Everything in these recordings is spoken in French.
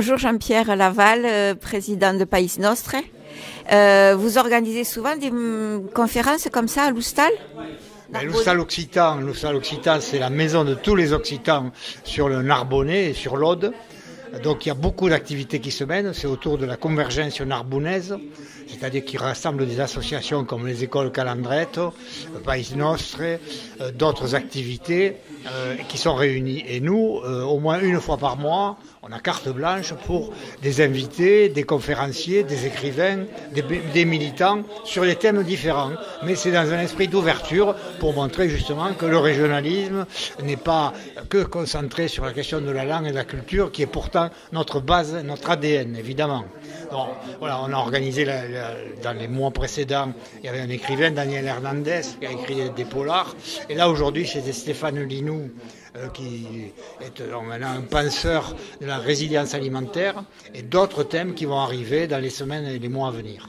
Bonjour Jean-Pierre Laval, président de Pays Nostre. Vous organisez souvent des conférences comme ça à l'Oustal? L'Oustal Occitan, c'est la maison de tous les Occitans sur le Narbonnais et sur l'Aude. Donc il y a beaucoup d'activités qui se mènent, c'est autour de la convergence narbonnaise, c'est-à-dire qui rassemble des associations comme les écoles Calandretto, Pays Nostre, d'autres activités qui sont réunies. Et nous, au moins une fois par mois, on a carte blanche pour des invités, des conférenciers, des écrivains, des militants sur des thèmes différents. Mais c'est dans un esprit d'ouverture pour montrer justement que le régionalisme n'est pas que concentré sur la question de la langue et de la culture, qui est pourtant notre base, notre ADN, évidemment. Bon, voilà, on a organisé dans les mois précédents, il y avait un écrivain, Daniel Hernandez, qui a écrit des polars. Et là, aujourd'hui, c'était Stéphane Linou, qui est maintenant un penseur de la résilience alimentaire, et d'autres thèmes qui vont arriver dans les semaines et les mois à venir.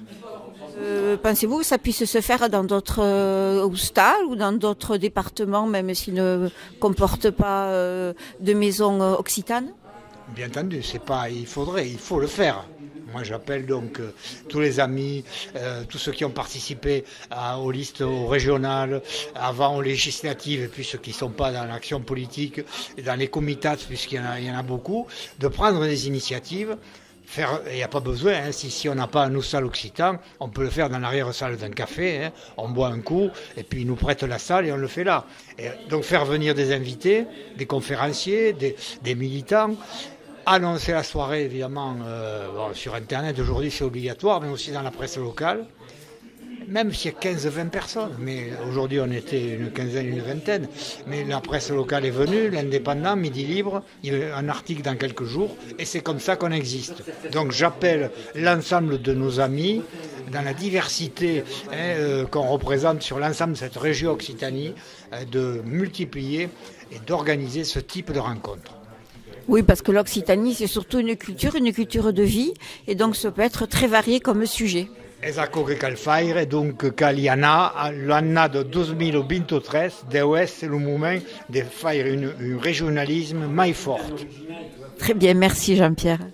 Pensez-vous que ça puisse se faire dans d'autres Oustal ou dans d'autres départements, même s'ils ne comportent pas de maisons occitanes? Bien entendu, il faut le faire. Moi, j'appelle donc tous les amis, tous ceux qui ont participé aux listes aux régionales, avant aux législatives, et puis ceux qui ne sont pas dans l'action politique, et dans les comitats, puisqu'il y en a beaucoup, de prendre des initiatives. Il n'y a pas besoin, hein, si on n'a pas un Oustal Occitan, on peut le faire dans l'arrière-salle d'un café, hein, on boit un coup, et puis ils nous prêtent la salle et on le fait là. Et donc faire venir des invités, des conférenciers, des militants, annoncer la soirée évidemment sur Internet, aujourd'hui c'est obligatoire, mais aussi dans la presse locale, même s'il y a 15-20 personnes, mais aujourd'hui on était une quinzaine, une vingtaine, mais la presse locale est venue, l'Indépendant, Midi Libre, il y a un article dans quelques jours, et c'est comme ça qu'on existe. Donc j'appelle l'ensemble de nos amis, dans la diversité qu'on représente sur l'ensemble de cette région Occitanie, de multiplier et d'organiser ce type de rencontres. Oui, parce que l'Occitanie, c'est surtout une culture de vie, et donc ça peut être très varié comme sujet. Esatto che cal faire, donc l'anno 2023 deve essere un moment de faire un régionalisme mai fort. Très bien, merci Jean-Pierre.